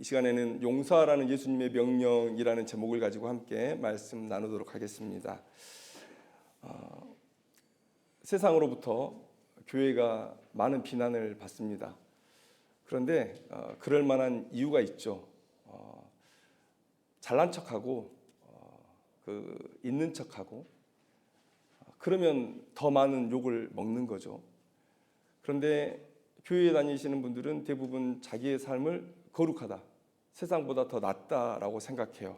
시간에는 용서하라는 예수님의 명령이라는 제목을 가지고 함께 말씀 나누도록 하겠습니다. 세상으로부터 교회가 많은 비난을 받습니다. 그런데 그럴 만한 이유가 있죠. 잘난 척하고 있는 척하고 그러면 더 많은 욕을 먹는 거죠. 그런데 교회에 다니시는 분들은 대부분 자기의 삶을 거룩하다, 세상보다 더 낫다라고 생각해요.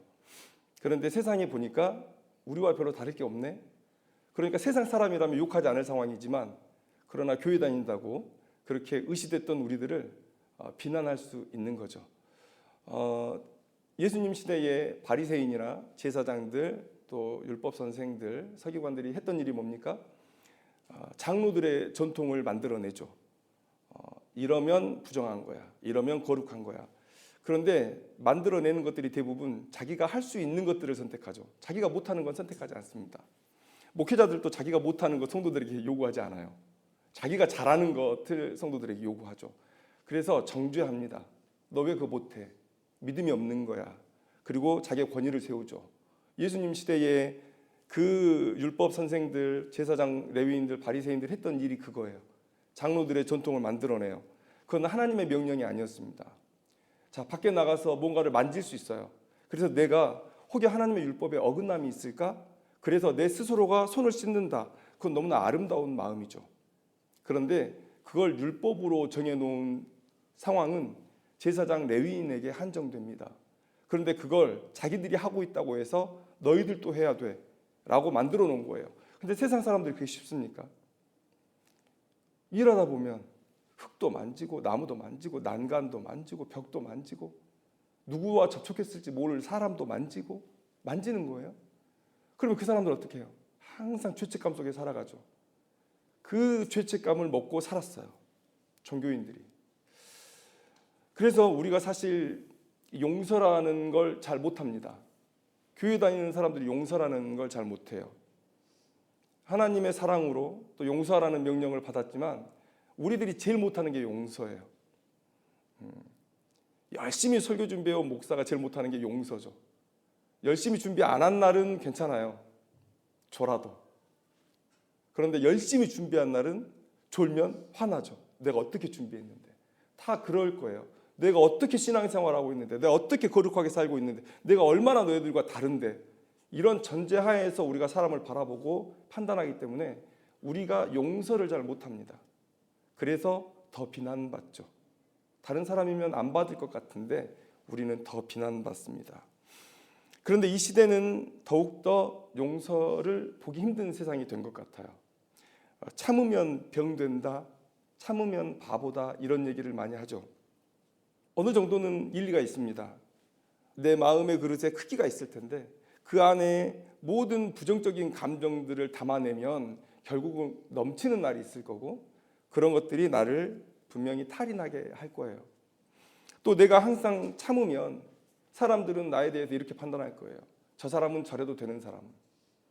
그런데 세상에 보니까 우리와 별로 다를 게 없네. 그러니까 세상 사람이라면 욕하지 않을 상황이지만 그러나 교회 다닌다고 그렇게 의시됐던 우리들을 비난할 수 있는 거죠. 예수님 시대의 바리새인이나 제사장들 또 율법 선생들, 서기관들이 했던 일이 뭡니까? 장로들의 전통을 만들어내죠. 이러면 부정한 거야. 이러면 거룩한 거야. 그런데 만들어내는 것들이 대부분 자기가 할 수 있는 것들을 선택하죠. 자기가 못하는 건 선택하지 않습니다. 목회자들도 자기가 못하는 것 성도들에게 요구하지 않아요. 자기가 잘하는 것을 성도들에게 요구하죠. 그래서 정죄합니다. 너 왜 그거 못해? 믿음이 없는 거야. 그리고 자기의 권위를 세우죠. 예수님 시대에 그 율법 선생들, 제사장, 레위인들, 바리새인들 했던 일이 그거예요. 장로들의 전통을 만들어내요. 그건 하나님의 명령이 아니었습니다. 자, 밖에 나가서 뭔가를 만질 수 있어요. 그래서 내가 혹여 하나님의 율법에 어긋남이 있을까? 그래서 내 스스로가 손을 씻는다. 그건 너무나 아름다운 마음이죠. 그런데 그걸 율법으로 정해놓은 상황은 제사장 레위인에게 한정됩니다. 그런데 그걸 자기들이 하고 있다고 해서 너희들도 해야 돼 라고 만들어 놓은 거예요. 근데 세상 사람들이 그게 쉽습니까? 일하다 보면 흙도 만지고 나무도 만지고 난간도 만지고 벽도 만지고 누구와 접촉했을지 모를 사람도 만지는 거예요. 그러면 그 사람들 어떻게 해요? 항상 죄책감 속에 살아가죠. 그 죄책감을 먹고 살았어요. 종교인들이. 그래서 우리가 사실 용서라는 걸 잘 못합니다. 교회 다니는 사람들이 용서라는 걸 잘 못해요. 하나님의 사랑으로 또 용서하라는 명령을 받았지만 우리들이 제일 못하는 게 용서예요. 열심히 설교 준비해온 목사가 제일 못하는 게 용서죠. 열심히 준비 안 한 날은 괜찮아요. 졸아도. 그런데 열심히 준비한 날은 졸면 화나죠. 내가 어떻게 준비했는데. 다 그럴 거예요. 내가 어떻게 신앙생활하고 있는데, 내가 어떻게 거룩하게 살고 있는데, 내가 얼마나 너희들과 다른데, 이런 전제하에서 우리가 사람을 바라보고 판단하기 때문에 우리가 용서를 잘 못합니다. 그래서 더 비난받죠. 다른 사람이면 안 받을 것 같은데 우리는 더 비난받습니다. 그런데 이 시대는 더욱더 용서를 보기 힘든 세상이 된 것 같아요. 참으면 병된다, 참으면 바보다 이런 얘기를 많이 하죠. 어느 정도는 일리가 있습니다. 내 마음의 그릇에 크기가 있을 텐데 그 안에 모든 부정적인 감정들을 담아내면 결국은 넘치는 날이 있을 거고 그런 것들이 나를 분명히 탈이나게 할 거예요. 또 내가 항상 참으면 사람들은 나에 대해서 이렇게 판단할 거예요. 저 사람은 저래도 되는 사람.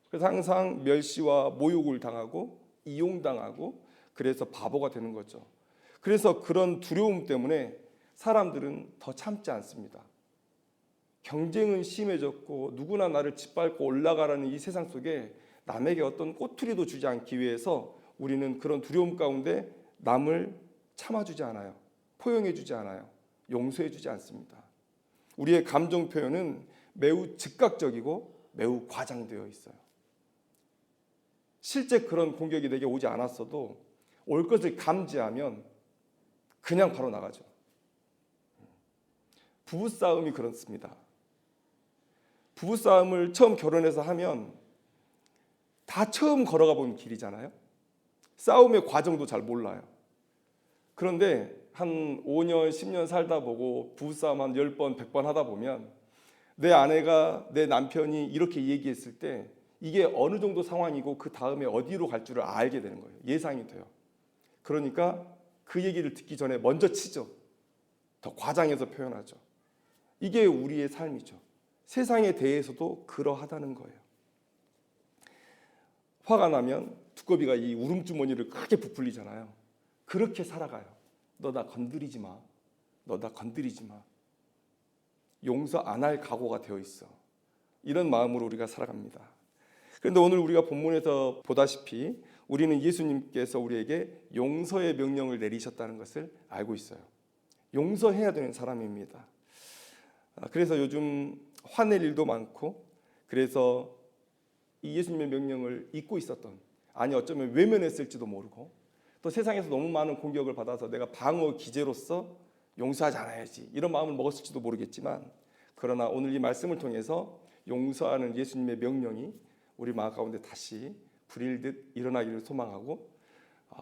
그래서 항상 멸시와 모욕을 당하고 이용당하고 그래서 바보가 되는 거죠. 그래서 그런 두려움 때문에 사람들은 더 참지 않습니다. 경쟁은 심해졌고 누구나 나를 짓밟고 올라가라는 이 세상 속에 남에게 어떤 꼬투리도 주지 않기 위해서 우리는 그런 두려움 가운데 남을 참아주지 않아요. 포용해주지 않아요. 용서해주지 않습니다. 우리의 감정 표현은 매우 즉각적이고 매우 과장되어 있어요. 실제 그런 공격이 내게 오지 않았어도 올 것을 감지하면 그냥 바로 나가죠. 부부싸움이 그렇습니다. 부부싸움을 처음 결혼해서 하면 다 처음 걸어가 본 길이잖아요. 싸움의 과정도 잘 몰라요. 그런데 한 5년, 10년 살다 보고 부부싸움 한 10번, 100번 하다 보면 내 아내가 내 남편이 이렇게 얘기했을 때 이게 어느 정도 상황이고 그 다음에 어디로 갈 줄을 알게 되는 거예요. 예상이 돼요. 그러니까 그 얘기를 듣기 전에 먼저 치죠. 더 과장해서 표현하죠. 이게 우리의 삶이죠. 세상에 대해서도 그러하다는 거예요. 화가 나면 두꺼비가 이 울음주머니를 크게 부풀리잖아요. 그렇게 살아가요. 너 나 건드리지 마. 너 나 건드리지 마. 용서 안 할 각오가 되어 있어. 이런 마음으로 우리가 살아갑니다. 그런데 오늘 우리가 본문에서 보다시피 우리는 예수님께서 우리에게 용서의 명령을 내리셨다는 것을 알고 있어요. 용서해야 되는 사람입니다. 그래서 요즘 화낼 일도 많고, 그래서 이 예수님의 명령을 잊고 있었던, 아니 어쩌면 외면했을지도 모르고, 또 세상에서 너무 많은 공격을 받아서 내가 방어 기제로서 용서하지 않아야지 이런 마음을 먹었을지도 모르겠지만, 그러나 오늘 이 말씀을 통해서 용서하는 예수님의 명령이 우리 마음 가운데 다시 불일듯 일어나기를 소망하고,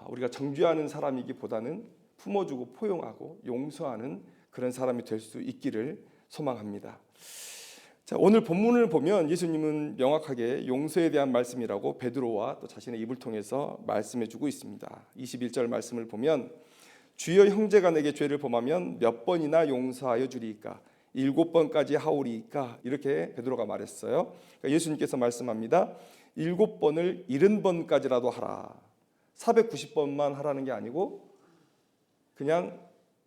우리가 정죄하는 사람이기보다는 품어주고 포용하고 용서하는 그런 사람이 될 수 있기를 소망합니다. 자, 오늘 본문을 보면 예수님은 명확하게 용서에 대한 말씀이라고 베드로와 또 자신의 입을 통해서 말씀해주고 있습니다. 21절 말씀을 보면 주여 형제가 내게 죄를 범하면 몇 번이나 용서하여 주리이까? 7번까지 하오리이까? 이렇게 베드로가 말했어요. 그러니까 예수님께서 말씀합니다. 7번을 70번까지라도 하라. 490번만 하라는 게 아니고 그냥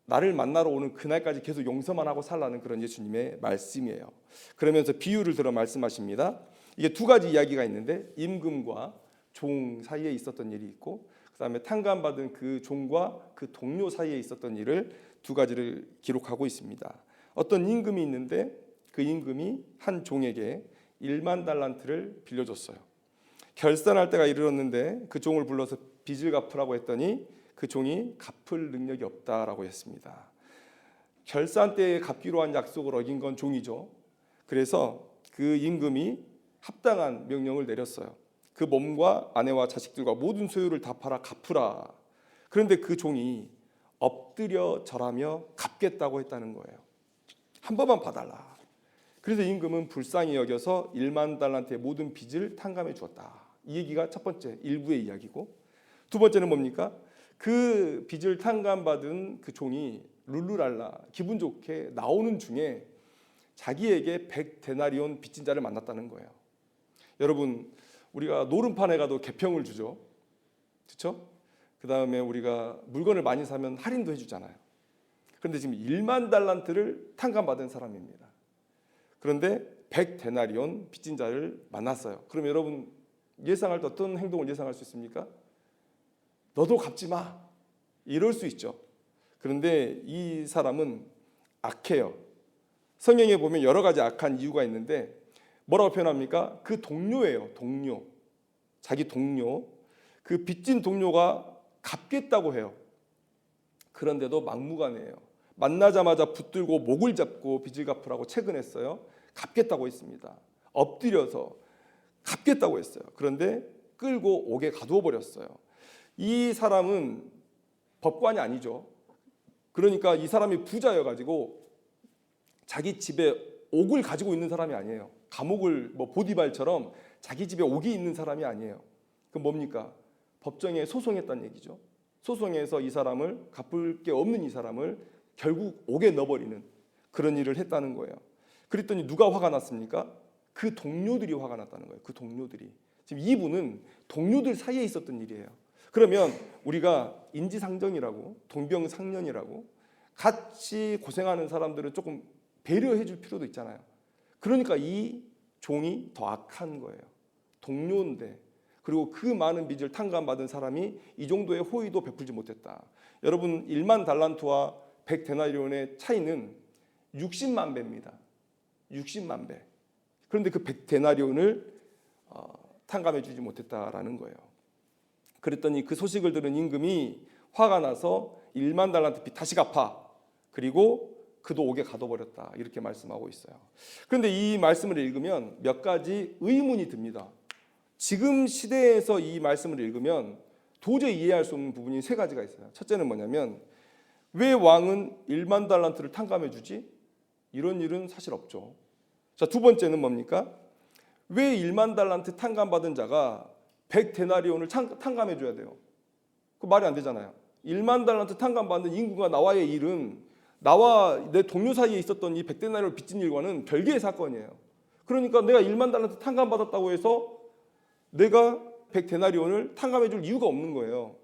나를 만나러 오는 그날까지 계속 용서만 하고 살라는 그런 예수님의 말씀이에요. 그러면서 비유를 들어 말씀하십니다. 이게 두 가지 이야기가 있는데, 임금과 종 사이에 있었던 일이 있고, 그 다음에 탕감받은 그 종과 그 동료 사이에 있었던 일을 두 가지를 기록하고 있습니다. 어떤 임금이 있는데 그 임금이 한 종에게 1만 달란트를 빌려줬어요. 결산할 때가 이르렀는데 그 종을 불러서 빚을 갚으라고 했더니 그 종이 갚을 능력이 없다라고 했습니다. 결산 때에 갚기로 한 약속을 어긴 건 종이죠. 그래서 그 임금이 합당한 명령을 내렸어요. 그 몸과 아내와 자식들과 모든 소유를 다 팔아 갚으라. 그런데 그 종이 엎드려 절하며 갚겠다고 했다는 거예요. 한 번만 봐달라. 그래서 임금은 불쌍히 여겨서 1만 달란트의 모든 빚을 탕감해 주었다. 이 얘기가 첫 번째 일부의 이야기고, 두 번째는 뭡니까? 그 빚을 탕감받은 그 종이 룰루랄라 기분 좋게 나오는 중에 자기에게 100데나리온 빚진 자를 만났다는 거예요. 여러분, 우리가 노름판에 가도 개평을 주죠. 그렇죠? 그 다음에 우리가 물건을 많이 사면 할인도 해주잖아요. 그런데 지금 1만 달란트를 탕감받은 사람입니다. 그런데 100데나리온 빚진 자를 만났어요. 그럼 여러분 예상할 때 어떤 행동을 예상할 수 있습니까? 너도 갚지 마. 이럴 수 있죠. 그런데 이 사람은 악해요. 성경에 보면 여러 가지 악한 이유가 있는데 뭐라고 표현합니까? 그 동료예요. 동료. 자기 동료. 그 빚진 동료가 갚겠다고 해요. 그런데도 막무가내예요. 만나자마자 붙들고 목을 잡고 빚을 갚으라고 채근했어요. 갚겠다고 했습니다. 엎드려서 갚겠다고 했어요. 그런데 끌고 옥에 가두어 버렸어요. 이 사람은 법관이 아니죠. 그러니까 이 사람이 부자여가지고 자기 집에 옥을 가지고 있는 사람이 아니에요. 감옥을 보디발처럼 자기 집에 옥이 있는 사람이 아니에요. 그럼 뭡니까? 법정에 소송했다는 얘기죠. 소송에서 이 사람을 갚을 게 없는 이 사람을 결국 옥에 넣어버리는 그런 일을 했다는 거예요. 그랬더니 누가 화가 났습니까? 그 동료들이 화가 났다는 거예요. 그 동료들이. 지금 이분은 동료들 사이에 있었던 일이에요. 그러면 우리가 인지상정이라고 동병상련이라고 같이 고생하는 사람들을 조금 배려해 줄 필요도 있잖아요. 그러니까 이 종이 더 악한 거예요. 동료인데, 그리고 그 많은 빚을 탕감받은 사람이 이 정도의 호의도 베풀지 못했다. 여러분 1만 달란트와 100데나리온의 차이는 60만 배입니다. 60만 배. 그런데 그 100데나리온을 탕감해 주지 못했다라는 거예요. 그랬더니 그 소식을 들은 임금이 화가 나서 1만 달란트 빚 다시 갚아. 그리고 그도 옥에 가둬버렸다. 이렇게 말씀하고 있어요. 그런데 이 말씀을 읽으면 몇 가지 의문이 듭니다. 지금 시대에서 이 말씀을 읽으면 도저히 이해할 수 없는 부분이 세 가지가 있어요. 첫째는 뭐냐면 왜 왕은 1만 달란트를 탕감해 주지? 이런 일은 사실 없죠. 자, 두 번째는 뭡니까? 왜 1만 달란트 탕감받은 자가 100데나리온을 탕감해 줘야 돼요? 그 말이 안 되잖아요. 1만 달란트 탕감받는 임금과 나와의 일은 나와 내 동료 사이에 있었던 이 100데나리온을 빚진 일과는 별개의 사건이에요. 그러니까 내가 1만 달란트 탕감받았다고 해서 내가 100데나리온을 탕감해 줄 이유가 없는 거예요.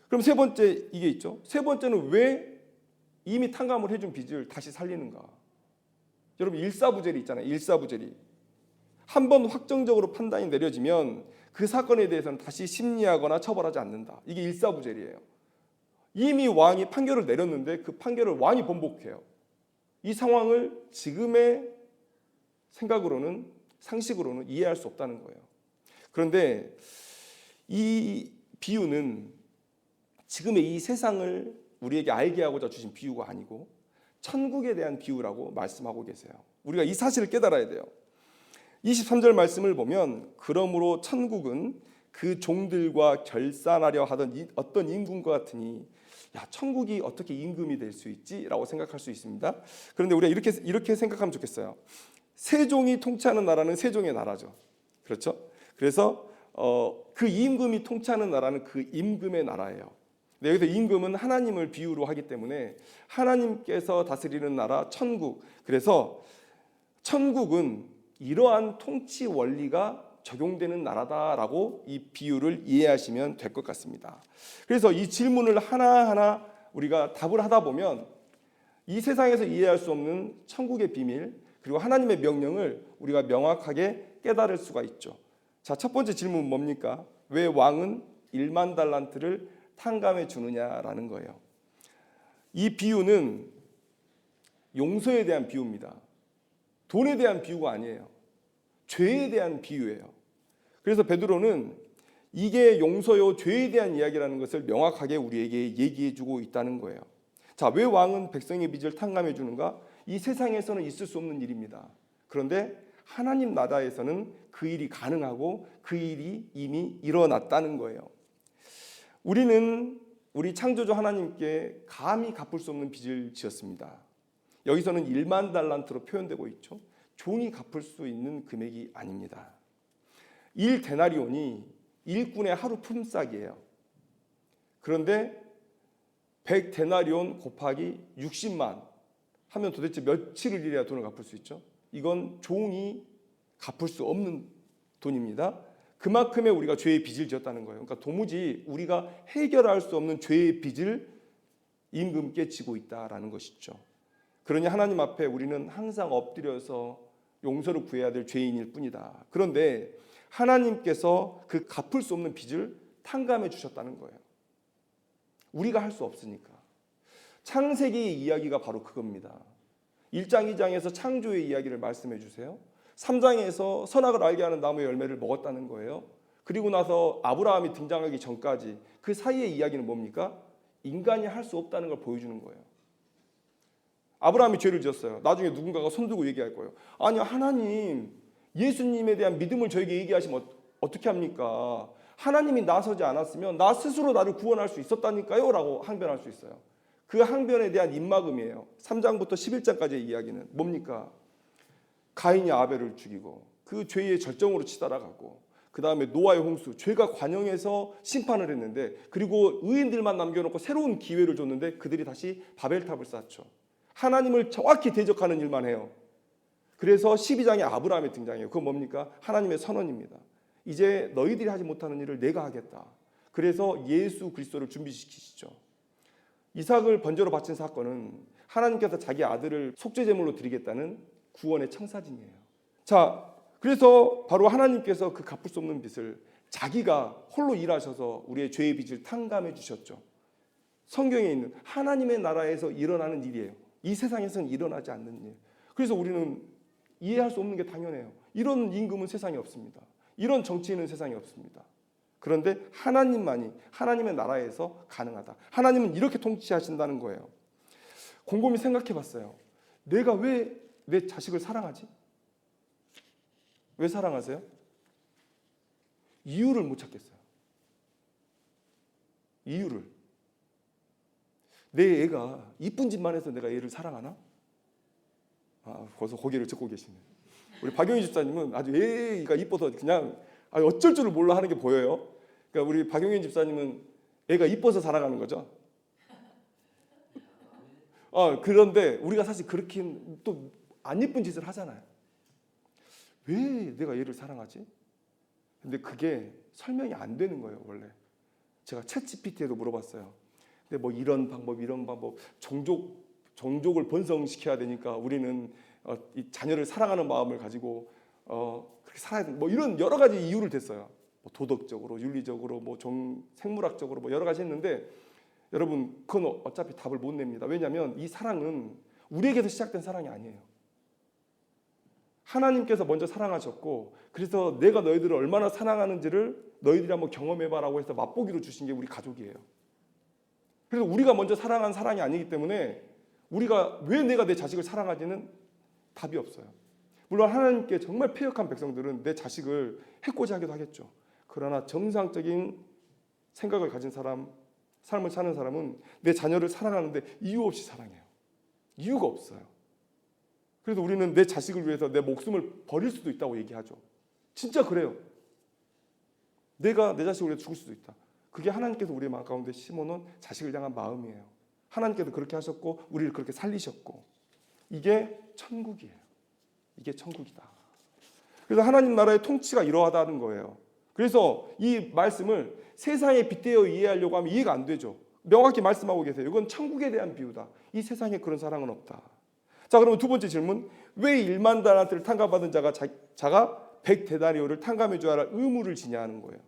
그럼 세 번째 이게 있죠. 세 번째는 왜 이미 탕감을 해준 빚을 다시 살리는가? 여러분 일사부재리 있잖아요. 일사부재리. 한 번 확정적으로 판단이 내려지면 그 사건에 대해서는 다시 심리하거나 처벌하지 않는다. 이게 일사부재리예요. 이미 왕이 판결을 내렸는데 그 판결을 왕이 번복해요. 이 상황을 지금의 생각으로는 상식으로는 이해할 수 없다는 거예요. 그런데 이 비유는 지금의 이 세상을 우리에게 알게 하고자 주신 비유가 아니고 천국에 대한 비유라고 말씀하고 계세요. 우리가 이 사실을 깨달아야 돼요. 23절 말씀을 보면 그러므로 천국은 그 종들과 결산하려 하던 어떤 임금과 같으니 야 천국이 어떻게 임금이 될 수 있지라고 생각할 수 있습니다. 그런데 우리가 이렇게 생각하면 좋겠어요. 세종이 통치하는 나라는 세종의 나라죠. 그렇죠? 그래서 그 임금이 통치하는 나라는 그 임금의 나라예요. 근데 여기서 임금은 하나님을 비유로 하기 때문에 하나님께서 다스리는 나라 천국. 그래서 천국은 이러한 통치 원리가 적용되는 나라다라고 이 비유를 이해하시면 될 것 같습니다. 그래서 이 질문을 하나하나 우리가 답을 하다 보면 이 세상에서 이해할 수 없는 천국의 비밀 그리고 하나님의 명령을 우리가 명확하게 깨달을 수가 있죠. 자, 첫 번째 질문은 뭡니까? 왜 왕은 1만 달란트를 탕감해 주느냐라는 거예요. 이 비유는 용서에 대한 비유입니다. 돈에 대한 비유가 아니에요. 죄에 대한 비유예요. 그래서 베드로는 이게 용서요 죄에 대한 이야기라는 것을 명확하게 우리에게 얘기해 주고 있다는 거예요. 자, 왜 왕은 백성의 빚을 탕감해 주는가? 이 세상에서는 있을 수 없는 일입니다. 그런데 하나님 나라에서는 그 일이 가능하고 그 일이 이미 일어났다는 거예요. 우리는 우리 창조주 하나님께 감히 갚을 수 없는 빚을 지었습니다. 여기서는 1만 달란트로 표현되고 있죠. 종이 갚을 수 있는 금액이 아닙니다. 1데나리온이 일꾼의 하루 품삯이에요. 그런데 100데나리온 곱하기 60만 하면 도대체 며칠을 일해야 돈을 갚을 수 있죠? 이건 종이 갚을 수 없는 돈입니다. 그만큼의 우리가 죄의 빚을 지었다는 거예요. 그러니까 도무지 우리가 해결할 수 없는 죄의 빚을 임금께 지고 있다라는 것이죠. 그러니 하나님 앞에 우리는 항상 엎드려서 용서를 구해야 될 죄인일 뿐이다. 그런데 하나님께서 그 갚을 수 없는 빚을 탕감해 주셨다는 거예요. 우리가 할 수 없으니까. 창세기의 이야기가 바로 그겁니다. 1장, 2장에서 창조의 이야기를 말씀해 주세요. 3장에서 선악을 알게 하는 나무의 열매를 먹었다는 거예요. 그리고 나서 아브라함이 등장하기 전까지 그 사이의 이야기는 뭡니까? 인간이 할 수 없다는 걸 보여주는 거예요. 아브라함이 죄를 지었어요. 나중에 누군가가 손들고 얘기할 거예요. 아니 하나님 예수님에 대한 믿음을 저에게 얘기하시면 어떻게 합니까? 하나님이 나서지 않았으면 나 스스로 나를 구원할 수 있었다니까요 라고 항변할 수 있어요. 그 항변에 대한 입막음이에요. 3장부터 11장까지의 이야기는 뭡니까? 가인이 아벨을 죽이고 그 죄의 절정으로 치달아가고 그 다음에 노아의 홍수, 죄가 관영해서 심판을 했는데 그리고 의인들만 남겨놓고 새로운 기회를 줬는데 그들이 다시 바벨탑을 쌓죠. 하나님을 정확히 대적하는 일만 해요. 그래서 12장에 아브라함이 등장해요. 그건 뭡니까? 하나님의 선언입니다. 이제 너희들이 하지 못하는 일을 내가 하겠다. 그래서 예수 그리스도를 준비시키시죠. 이삭을 번제로 바친 사건은 하나님께서 자기 아들을 속죄제물로 드리겠다는 구원의 청사진이에요. 자, 그래서 바로 하나님께서 그 갚을 수 없는 빚을 자기가 홀로 일하셔서 우리의 죄의 빚을 탕감해 주셨죠. 성경에 있는 하나님의 나라에서 일어나는 일이에요. 이 세상에서는 일어나지 않는 일. 그래서 우리는 이해할 수 없는 게 당연해요. 이런 임금은 세상에 없습니다. 이런 정치인은 세상에 없습니다. 그런데 하나님만이 하나님의 나라에서 가능하다. 하나님은 이렇게 통치하신다는 거예요. 곰곰이 생각해 봤어요. 내가 왜 내 자식을 사랑하지? 왜 사랑하세요? 이유를 못 찾겠어요. 이유를. 내 애가 이쁜 짓만 해서 내가 얘를 사랑하나? 벌써 고개를 젓고 계시네. 우리 박영희 집사님은 아주 애가 이뻐서 그냥 어쩔 줄을 몰라 하는 게 보여요. 그러니까 우리 박영희 집사님은 애가 이뻐서 사랑하는 거죠. 그런데 우리가 사실 그렇게 또 안 이쁜 짓을 하잖아요. 왜 내가 얘를 사랑하지? 근데 그게 설명이 안 되는 거예요, 원래. 제가 챗GPT에도 물어봤어요. 근데 뭐 이런 방법, 종족 종족을 번성시켜야 되니까 우리는 이 자녀를 사랑하는 마음을 가지고 그렇게 살아야 된다. 뭐 이런 여러 가지 이유를 댔어요. 뭐 도덕적으로, 윤리적으로, 뭐 생물학적으로 뭐 여러 가지 했는데 여러분 그건 어차피 답을 못 냅니다. 왜냐하면 이 사랑은 우리에게서 시작된 사랑이 아니에요. 하나님께서 먼저 사랑하셨고 그래서 내가 너희들을 얼마나 사랑하는지를 너희들이 한번 경험해봐라고 해서 맛보기로 주신 게 우리 가족이에요. 그래서 우리가 먼저 사랑한 사랑이 아니기 때문에 우리가 왜 내가 내 자식을 사랑하지는 답이 없어요. 물론 하나님께 정말 패역한 백성들은 내 자식을 해코지 하기도 하겠죠. 그러나 정상적인 생각을 가진 사람, 삶을 사는 사람은 내 자녀를 사랑하는데 이유 없이 사랑해요. 이유가 없어요. 그래서 우리는 내 자식을 위해서 내 목숨을 버릴 수도 있다고 얘기하죠. 진짜 그래요. 내가 내 자식을 위해 죽을 수도 있다. 그게 하나님께서 우리의 마음 가운데 심어놓은 자식을 향한 마음이에요. 하나님께서 그렇게 하셨고 우리를 그렇게 살리셨고 이게 천국이에요. 이게 천국이다. 그래서 하나님 나라의 통치가 이러하다는 거예요. 그래서 이 말씀을 세상에 빗대어 이해하려고 하면 이해가 안 되죠. 명확히 말씀하고 계세요. 이건 천국에 대한 비유다. 이 세상에 그런 사랑은 없다. 자, 그러면 두 번째 질문. 왜 1만 달란트를 탕감받은 자가 100데나리오를 탕감해 줘야 할 의무를 지냐 하는 거예요.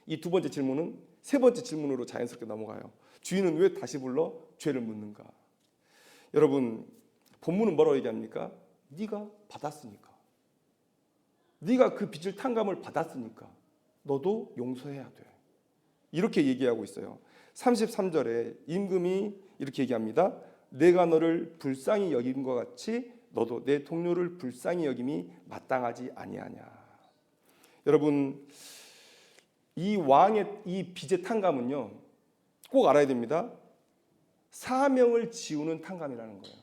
이 두 번째 질문은 세 번째 질문으로 자연스럽게 넘어가요. 주인은 왜 다시 불러 죄를 묻는가? 여러분, 본문은 뭐라고 얘기합니까? 네가 받았으니까. 네가 그 빚을 탕감을 받았으니까 너도 용서해야 돼. 이렇게 얘기하고 있어요. 33절에 임금이 이렇게 얘기합니다. 내가 너를 불쌍히 여긴 것 같이 너도 내 동료를 불쌍히 여김이 마땅하지 아니하냐. 여러분, 이 왕의 이 빚의 탕감은요, 꼭 알아야 됩니다. 사명을 지우는 탕감이라는 거예요.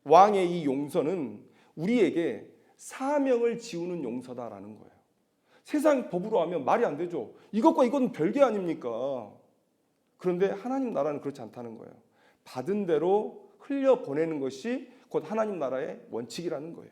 왕의 이 용서는 우리에게 사명을 지우는 용서다라는 거예요. 세상 법으로 하면 말이 안 되죠. 이것과 이건 별개 아닙니까? 그런데 하나님 나라는 그렇지 않다는 거예요. 받은 대로 흘려보내는 것이 곧 하나님 나라의 원칙이라는 거예요.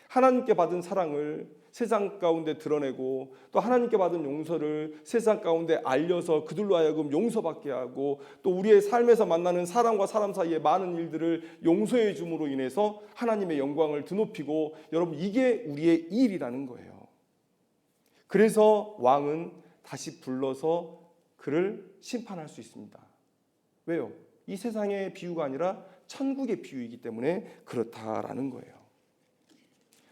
하나님께 받은 사랑을 세상 가운데 드러내고 또 하나님께 받은 용서를 세상 가운데 알려서 그들로 하여금 용서받게 하고 또 우리의 삶에서 만나는 사람과 사람 사이의 많은 일들을 용서해 줌으로 인해서 하나님의 영광을 드높이고 여러분 이게 우리의 일이라는 거예요. 그래서 왕은 다시 불러서 그를 심판할 수 있습니다. 왜요? 이 세상의 비유가 아니라 천국의 비유이기 때문에 그렇다라는 거예요.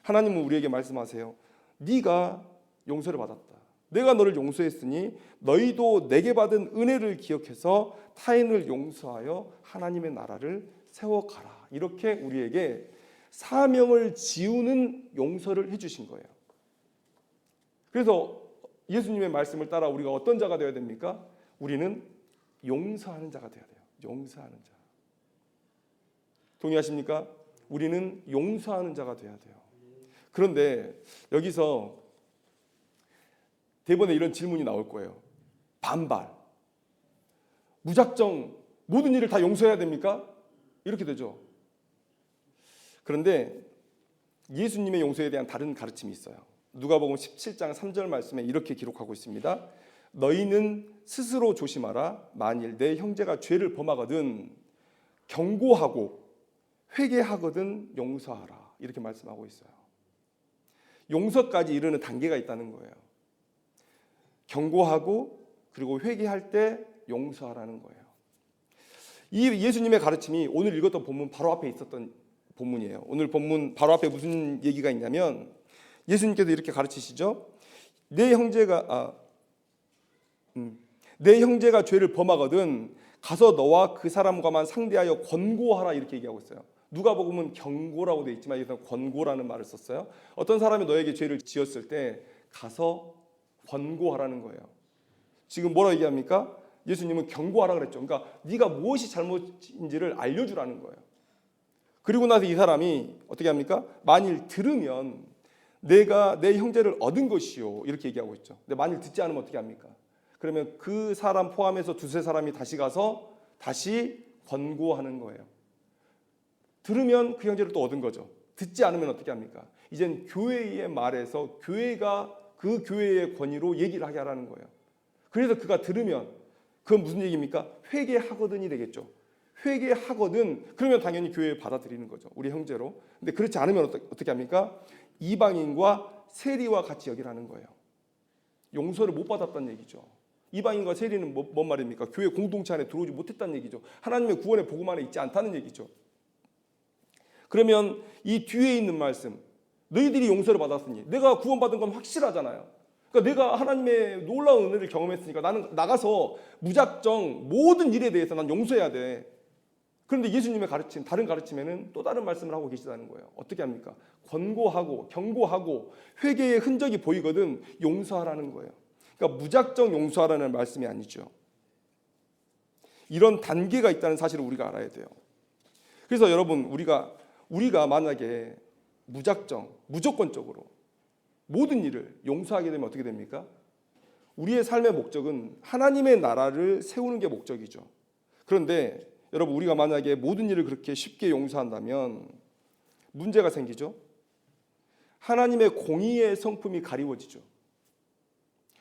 하나님은 우리에게 말씀하세요. 네가 용서를 받았다. 내가 너를 용서했으니 너희도 내게 받은 은혜를 기억해서 타인을 용서하여 하나님의 나라를 세워가라. 이렇게 우리에게 사명을 지우는 용서를 해주신 거예요. 그래서 예수님의 말씀을 따라 우리가 어떤 자가 되어야 됩니까? 우리는 용서하는 자가 되어야 돼요. 용서하는 자. 동의하십니까? 우리는 용서하는 자가 되어야 돼요. 그런데 여기서 대번에 이런 질문이 나올 거예요. 반발. 무작정 모든 일을 다 용서해야 됩니까? 이렇게 되죠. 그런데 예수님의 용서에 대한 다른 가르침이 있어요. 누가복음 17장 3절 말씀에 이렇게 기록하고 있습니다. 너희는 스스로 조심하라. 만일 내 형제가 죄를 범하거든 경고하고 회개하거든 용서하라. 이렇게 말씀하고 있어요. 용서까지 이르는 단계가 있다는 거예요. 경고하고 그리고 회개할 때 용서하라는 거예요. 이 예수님의 가르침이 오늘 읽었던 본문 바로 앞에 있었던 본문이에요. 오늘 본문 바로 앞에 무슨 얘기가 있냐면 예수님께서 이렇게 가르치시죠. 내 형제가 죄를 범하거든 가서 너와 그 사람과만 상대하여 권고하라 이렇게 얘기하고 있어요. 누가복음은 경고라고 되어 있지만 여기서 권고라는 말을 썼어요. 어떤 사람이 너에게 죄를 지었을 때 가서 권고하라는 거예요. 지금 뭐라고 얘기합니까? 예수님은 경고하라 그랬죠. 그러니까 네가 무엇이 잘못인지를 알려주라는 거예요. 그리고 나서 이 사람이 어떻게 합니까? 만일 들으면 내가 내 형제를 얻은 것이요 이렇게 얘기하고 있죠. 근데 만일 듣지 않으면 어떻게 합니까? 그러면 그 사람 포함해서 두세 사람이 다시 가서 다시 권고하는 거예요. 들으면 그 형제를 또 얻은 거죠. 듣지 않으면 어떻게 합니까? 이젠 교회의 말에서 교회가 그 교회의 권위로 얘기를 하게 하라는 거예요. 그래서 그가 들으면 그건 무슨 얘기입니까? 회개하거든이 되겠죠. 회개하거든, 그러면 당연히 교회에 받아들이는 거죠. 우리 형제로. 근데 그렇지 않으면 어떻게 합니까? 이방인과 세리와 같이 여기라는 거예요. 용서를 못 받았다는 얘기죠. 이방인과 세리는 뭔 말입니까? 교회 공동체 안에 들어오지 못했다는 얘기죠. 하나님의 구원의 복음 안에 있지 않다는 얘기죠. 그러면 이 뒤에 있는 말씀, 너희들이 용서를 받았으니, 내가 구원받은 건 확실하잖아요. 그러니까 내가 하나님의 놀라운 은혜를 경험했으니까 나는 나가서 무작정 모든 일에 대해서 난 용서해야 돼. 그런데 예수님의 가르침, 다른 가르침에는 또 다른 말씀을 하고 계시다는 거예요. 어떻게 합니까? 권고하고 경고하고 회개의 흔적이 보이거든 용서하라는 거예요. 그러니까 무작정 용서하라는 말씀이 아니죠. 이런 단계가 있다는 사실을 우리가 알아야 돼요. 그래서 여러분, 우리가 만약에 무작정, 무조건적으로 모든 일을 용서하게 되면 어떻게 됩니까? 우리의 삶의 목적은 하나님의 나라를 세우는 게 목적이죠. 그런데 여러분, 우리가 만약에 모든 일을 그렇게 쉽게 용서한다면 문제가 생기죠. 하나님의 공의의 성품이 가리워지죠.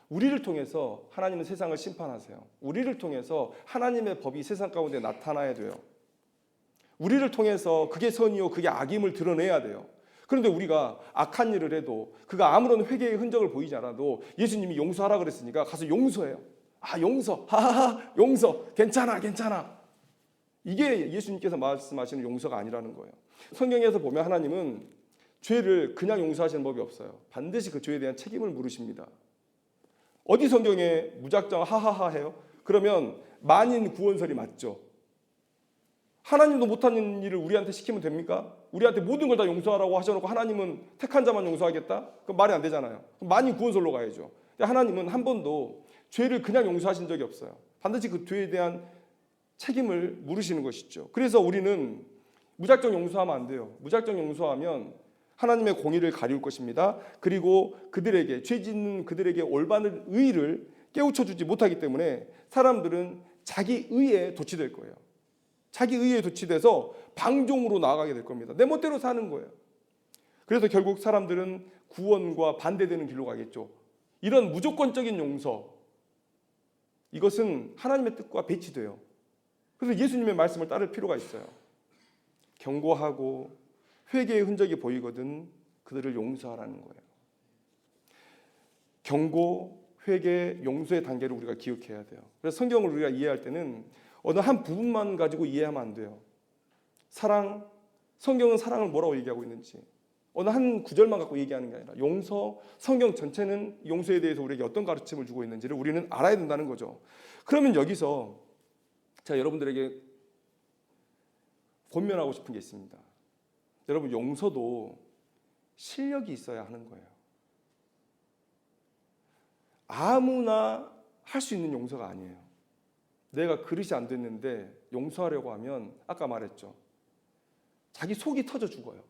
우리를 통해서 하나님은 세상을 심판하세요. 우리를 통해서 하나님의 법이 세상 가운데 나타나야 돼요. 우리를 통해서 그게 선이요 그게 악임을 드러내야 돼요. 그런데 우리가 악한 일을 해도 그가 아무런 회개의 흔적을 보이지 않아도 예수님이 용서하라 그랬으니까 가서 용서해요. 아, 용서, 하하하, 용서, 괜찮아, 괜찮아. 이게 예수님께서 말씀하시는 용서가 아니라는 거예요. 성경에서 보면 하나님은 죄를 그냥 용서하시는 법이 없어요. 반드시 그 죄에 대한 책임을 물으십니다. 어디 성경에 무작정 하하하 해요? 그러면 만인 구원설이 맞죠. 하나님도 못하는 일을 우리한테 시키면 됩니까? 우리한테 모든 걸 다 용서하라고 하셔놓고 하나님은 택한 자만 용서하겠다? 그럼 말이 안 되잖아요. 그럼 만인 구원설로 가야죠. 근데 하나님은 한 번도 죄를 그냥 용서하신 적이 없어요. 반드시 그 죄에 대한 책임을 물으시는 것이죠. 그래서 우리는 무작정 용서하면 안 돼요. 무작정 용서하면 하나님의 공의를 가리울 것입니다. 그리고 그들에게, 죄 짓는 그들에게 올바른 의의를 깨우쳐주지 못하기 때문에 사람들은 자기 의에 도취될 거예요. 자기 의에 도취돼서 방종으로 나아가게 될 겁니다. 내 멋대로 사는 거예요. 그래서 결국 사람들은 구원과 반대되는 길로 가겠죠. 이런 무조건적인 용서, 이것은 하나님의 뜻과 배치돼요. 그래서 예수님의 말씀을 따를 필요가 있어요. 경고하고 회개의 흔적이 보이거든 그들을 용서하라는 거예요. 경고, 회개, 용서의 단계를 우리가 기억해야 돼요. 그래서 성경을 우리가 이해할 때는 어느 한 부분만 가지고 이해하면 안 돼요. 사랑, 성경은 사랑을 뭐라고 얘기하고 있는지 어느 한 구절만 갖고 얘기하는 게 아니라 용서, 성경 전체는 용서에 대해서 우리에게 어떤 가르침을 주고 있는지를 우리는 알아야 된다는 거죠. 그러면 여기서 제가 여러분들에게 권면하고 싶은 게 있습니다. 여러분, 용서도 실력이 있어야 하는 거예요. 아무나 할 수 있는 용서가 아니에요. 내가 그릇이 안 됐는데 용서하려고 하면 아까 말했죠. 자기 속이 터져 죽어요.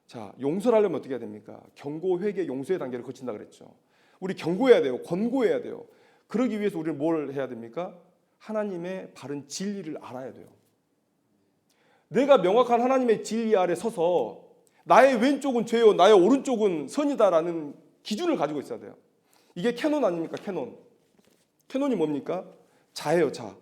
자, 용서를 하려면 어떻게 해야 됩니까? 경고, 회개, 용서의 단계를 거친다 그랬죠. 우리 경고해야 돼요. 권고해야 돼요. 그러기 위해서 우리는 뭘 해야 됩니까? 하나님의 바른 진리를 알아야 돼요. 내가 명확한 하나님의 진리 아래 서서 나의 왼쪽은 죄요, 나의 오른쪽은 선이다라는 기준을 가지고 있어야 돼요. 이게 캐논 아닙니까? 캐논. 캐논이 뭡니까? 자예요, 자.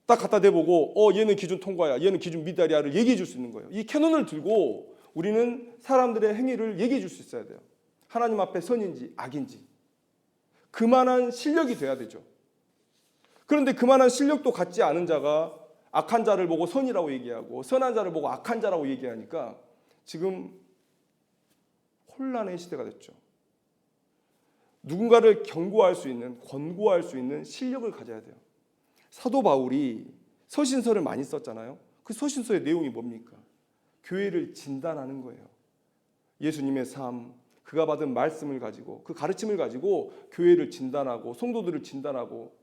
딱 갖다 대보고 얘는 기준 통과야, 얘는 기준 미달이야를 얘기해 줄 수 있는 거예요. 이 캐논을 들고 우리는 사람들의 행위를 얘기해 줄 수 있어야 돼요. 하나님 앞에 선인지 악인지. 그만한 실력이 돼야 되죠. 그런데 그만한 실력도 갖지 않은 자가 악한 자를 보고 선이라고 얘기하고 선한 자를 보고 악한 자라고 얘기하니까 지금 혼란의 시대가 됐죠. 누군가를 경고할 수 있는, 권고할 수 있는 실력을 가져야 돼요. 사도 바울이 서신서를 많이 썼잖아요. 그 서신서의 내용이 뭡니까? 교회를 진단하는 거예요. 예수님의 삶, 그가 받은 말씀을 가지고 그 가르침을 가지고 교회를 진단하고 성도들을 진단하고,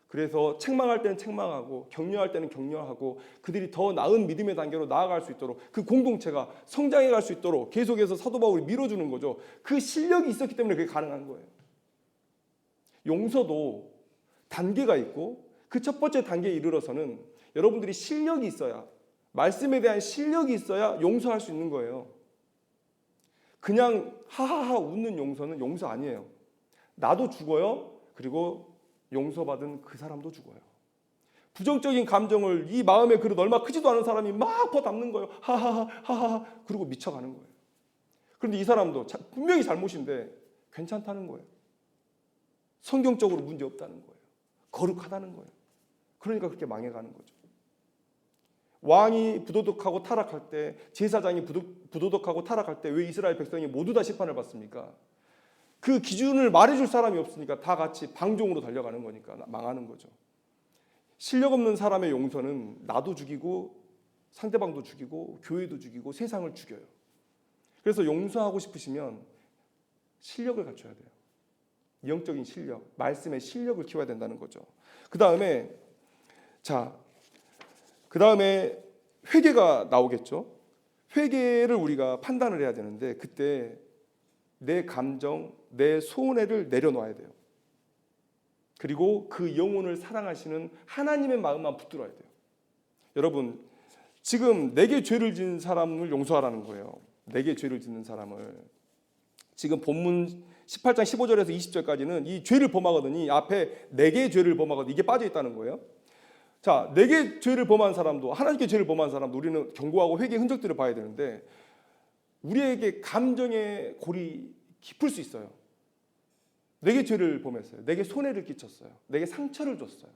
그래서 책망할 때는 책망하고 격려할 때는 격려하고 그들이 더 나은 믿음의 단계로 나아갈 수 있도록, 그 공동체가 성장해 갈 수 있도록 계속해서 사도 바울이 밀어주는 거죠. 그 실력이 있었기 때문에 그게 가능한 거예요. 용서도 단계가 있고 그 첫 번째 단계에 이르러서는 여러분들이 실력이 있어야, 말씀에 대한 실력이 있어야 용서할 수 있는 거예요. 그냥 하하하 웃는 용서는 용서 아니에요. 나도 죽어요. 그리고 용서받은 그 사람도 죽어요. 부정적인 감정을 이 마음의 그릇 얼마 크지도 않은 사람이 막 퍼담는 거예요. 하하하하 그리고 미쳐가는 거예요. 그런데 이 사람도 분명히 잘못인데 괜찮다는 거예요. 성경적으로 문제 없다는 거예요. 거룩하다는 거예요. 그러니까 그렇게 망해가는 거죠. 왕이 부도덕하고 타락할 때, 제사장이 부도덕하고 타락할 때 왜 이스라엘 백성이 모두 다 심판을 받습니까? 그 기준을 말해줄 사람이 없으니까 다 같이 방종으로 달려가는 거니까 망하는 거죠. 실력 없는 사람의 용서는 나도 죽이고 상대방도 죽이고 교회도 죽이고 세상을 죽여요. 그래서 용서하고 싶으시면 실력을 갖춰야 돼요. 영적인 실력, 말씀의 실력을 키워야 된다는 거죠. 그 다음에 회개가 나오겠죠. 회개를 우리가 판단을 해야 되는데 그때 내 감정, 내 손해를 내려놓아야 돼요. 그리고 그 영혼을 사랑하시는 하나님의 마음만 붙들어야 돼요. 여러분, 지금 내게 죄를 지은 사람을 용서하라는 거예요. 내게 죄를 짓는 사람을. 지금 본문 18장 15절에서 20절까지는 이 죄를 범하거든요. 앞에 내게 죄를 범하거든요. 이게 빠져 있다는 거예요. 자, 내게 죄를 범한 사람도, 하나님께 죄를 범한 사람도 우리는 경고하고 회개의 흔적들을 봐야 되는데 우리에게 감정의 골이 깊을 수 있어요. 내게 죄를 범했어요. 내게 손해를 끼쳤어요. 내게 상처를 줬어요.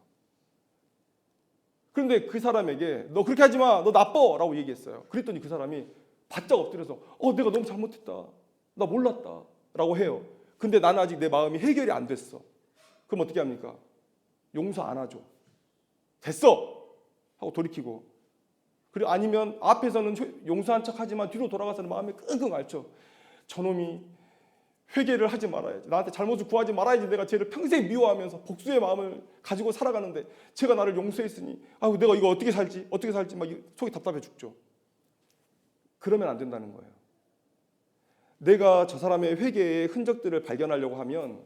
그런데 그 사람에게 너 그렇게 하지 마. 너 나빠. 라고 얘기했어요. 그랬더니 그 사람이 바짝 엎드려서 내가 너무 잘못했다. 나 몰랐다. 라고 해요. 근데 나는 아직 내 마음이 해결이 안 됐어. 그럼 어떻게 합니까? 용서 안 하죠. 됐어! 하고 돌이키고. 그리고 아니면 앞에서는 용서한 척 하지만 뒤로 돌아가서는 마음이 끙끙 앓죠. 저놈이 회개를 하지 말아야지. 나한테 잘못을 구하지 말아야지. 내가 쟤를 평생 미워하면서 복수의 마음을 가지고 살아가는데 쟤가 나를 용서했으니 내가 이거 어떻게 살지 막 속이 답답해 죽죠. 그러면 안 된다는 거예요. 내가 저 사람의 회개의 흔적들을 발견하려고 하면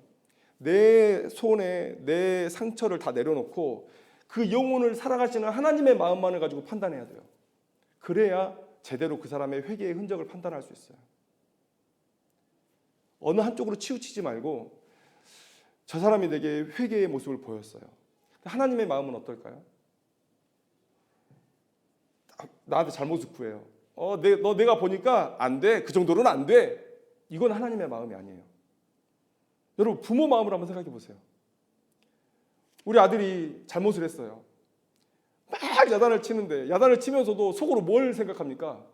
내 손에 내 상처를 다 내려놓고 그 영혼을 살아가시는 하나님의 마음만을 가지고 판단해야 돼요. 그래야 제대로 그 사람의 회개의 흔적을 판단할 수 있어요. 어느 한쪽으로 치우치지 말고 저 사람이 내게 회개의 모습을 보였어요. 하나님의 마음은 어떨까요? 나한테 잘못을 구해요. 내가 보니까 안 돼. 그 정도로는 안 돼. 이건 하나님의 마음이 아니에요. 여러분, 부모 마음을 한번 생각해 보세요. 우리 아들이 잘못을 했어요. 막 야단을 치는데 야단을 치면서도 속으로 뭘 생각합니까?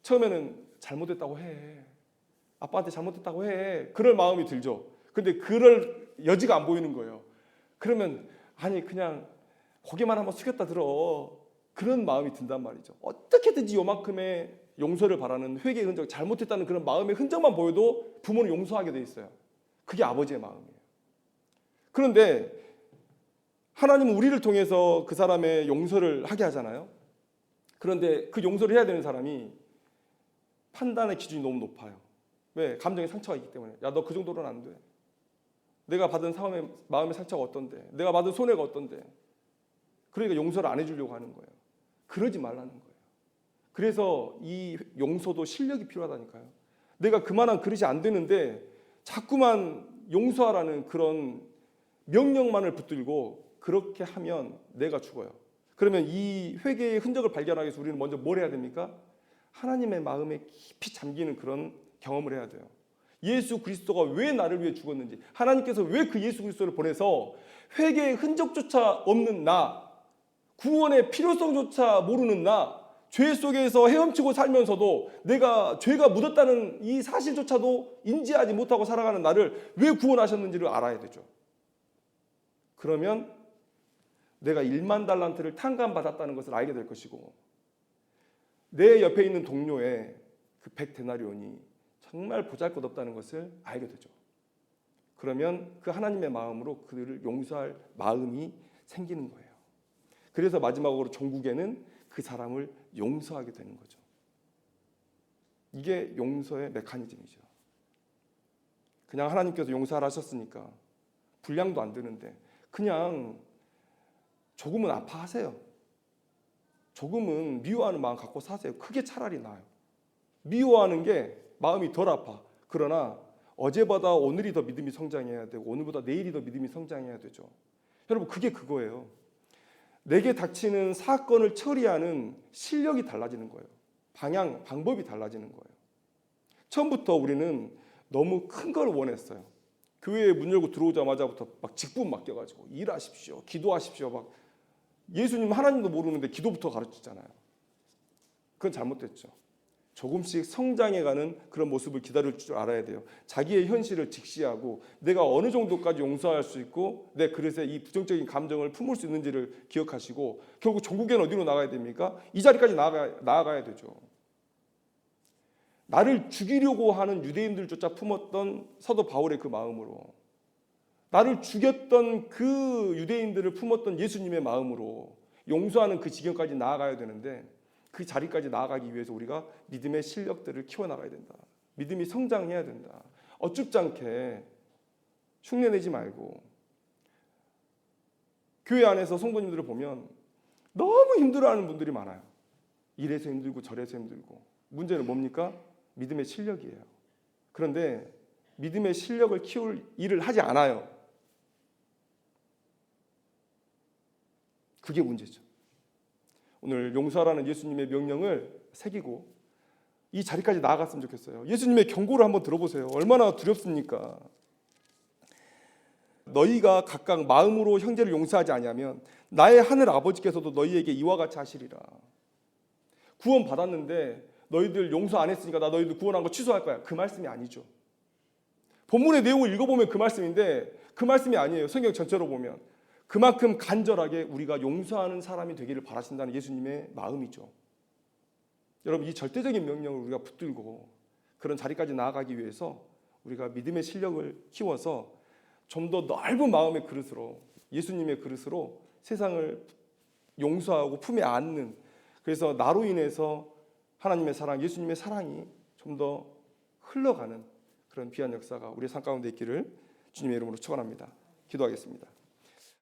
처음에는 잘못했다고 해. 아빠한테 잘못했다고 해. 그럴 마음이 들죠. 근데 그럴 여지가 안 보이는 거예요. 그러면 그냥 고개만 한번 숙였다 들어. 그런 마음이 든단 말이죠. 어떻게든지 요만큼의 용서를 바라는 회개의 흔적, 잘못했다는 그런 마음의 흔적만 보여도 부모는 용서하게 돼 있어요. 그게 아버지의 마음이에요. 그런데 하나님은 우리를 통해서 그 사람의 용서를 하게 하잖아요. 그런데 그 용서를 해야 되는 사람이 판단의 기준이 너무 높아요. 왜? 감정에 상처가 있기 때문에. 야, 너 그 정도로는 안 돼. 내가 받은 마음의 상처가 어떤데? 내가 받은 손해가 어떤데? 그러니까 용서를 안 해주려고 하는 거예요. 그러지 말라는 거예요. 그래서 이 용서도 실력이 필요하다니까요. 내가 그만한 그릇이 안 되는데 자꾸만 용서하라는 그런 명령만을 붙들고 그렇게 하면 내가 죽어요. 그러면 이 회개의 흔적을 발견하기 위해서 우리는 먼저 뭘 해야 됩니까? 하나님의 마음에 깊이 잠기는 그런 경험을 해야 돼요. 예수 그리스도가 왜 나를 위해 죽었는지, 하나님께서 왜 그 예수 그리스도를 보내서 회개의 흔적조차 없는 나, 구원의 필요성조차 모르는 나, 죄 속에서 헤엄치고 살면서도 내가 죄가 묻었다는 이 사실조차도 인지하지 못하고 살아가는 나를 왜 구원하셨는지를 알아야 되죠. 그러면 내가 1만 달란트를 탕감받았다는 것을 알게 될 것이고, 내 옆에 있는 동료의 그 100데나리온이 정말 보잘것없다는 것을 알게 되죠. 그러면 그 하나님의 마음으로 그들을 용서할 마음이 생기는 거예요. 그래서 마지막으로 종국에는 그 사람을 용서하게 되는 거죠. 이게 용서의 메커니즘이죠. 그냥 하나님께서 용서하라 하셨으니까 분량도 안 드는데 그냥 조금은 아파하세요. 조금은 미워하는 마음 갖고 사세요. 그게 차라리 나아요. 미워하는 게 마음이 덜 아파. 그러나 어제보다 오늘이 더 믿음이 성장해야 되고 오늘보다 내일이 더 믿음이 성장해야 되죠. 여러분 그게 그거예요. 내게 닥치는 사건을 처리하는 실력이 달라지는 거예요. 방법이 달라지는 거예요. 처음부터 우리는 너무 큰 걸 원했어요. 교회에 문 열고 들어오자마자부터 막 직분 맡겨가지고 일하십시오, 기도하십시오. 막 예수님 하나님도 모르는데 기도부터 가르치잖아요. 그건 잘못됐죠. 조금씩 성장해가는 그런 모습을 기다릴 줄 알아야 돼요. 자기의 현실을 직시하고 내가 어느 정도까지 용서할 수 있고 내 그릇에 이 부정적인 감정을 품을 수 있는지를 기억하시고 결국 종국에는 어디로 나가야 됩니까? 이 자리까지 나아가야 되죠. 나를 죽이려고 하는 유대인들조차 품었던 사도 바울의 그 마음으로, 나를 죽였던 그 유대인들을 품었던 예수님의 마음으로 용서하는 그 지경까지 나아가야 되는데, 그 자리까지 나아가기 위해서 우리가 믿음의 실력들을 키워나가야 된다. 믿음이 성장해야 된다. 어줍지 않게 흉내내지 말고. 교회 안에서 성도님들을 보면 너무 힘들어하는 분들이 많아요. 이래서 힘들고 저래서 힘들고. 문제는 뭡니까? 믿음의 실력이에요. 그런데 믿음의 실력을 키울 일을 하지 않아요. 그게 문제죠. 오늘 용서하라는 예수님의 명령을 새기고 이 자리까지 나아갔으면 좋겠어요. 예수님의 경고를 한번 들어보세요. 얼마나 두렵습니까? 너희가 각각 마음으로 형제를 용서하지 아니하면 나의 하늘 아버지께서도 너희에게 이와 같이 하시리라. 구원 받았는데 너희들 용서 안 했으니까 나 너희들 구원한 거 취소할 거야. 그 말씀이 아니죠. 본문의 내용을 읽어보면 그 말씀인데 그 말씀이 아니에요. 성경 전체로 보면 그만큼 간절하게 우리가 용서하는 사람이 되기를 바라신다는 예수님의 마음이죠. 여러분, 이 절대적인 명령을 우리가 붙들고 그런 자리까지 나아가기 위해서 우리가 믿음의 실력을 키워서 좀 더 넓은 마음의 그릇으로, 예수님의 그릇으로 세상을 용서하고 품에 안는, 그래서 나로 인해서 하나님의 사랑, 예수님의 사랑이 좀 더 흘러가는 그런 귀한 역사가 우리의 삶 가운데 있기를 주님의 이름으로 축원합니다. 기도하겠습니다.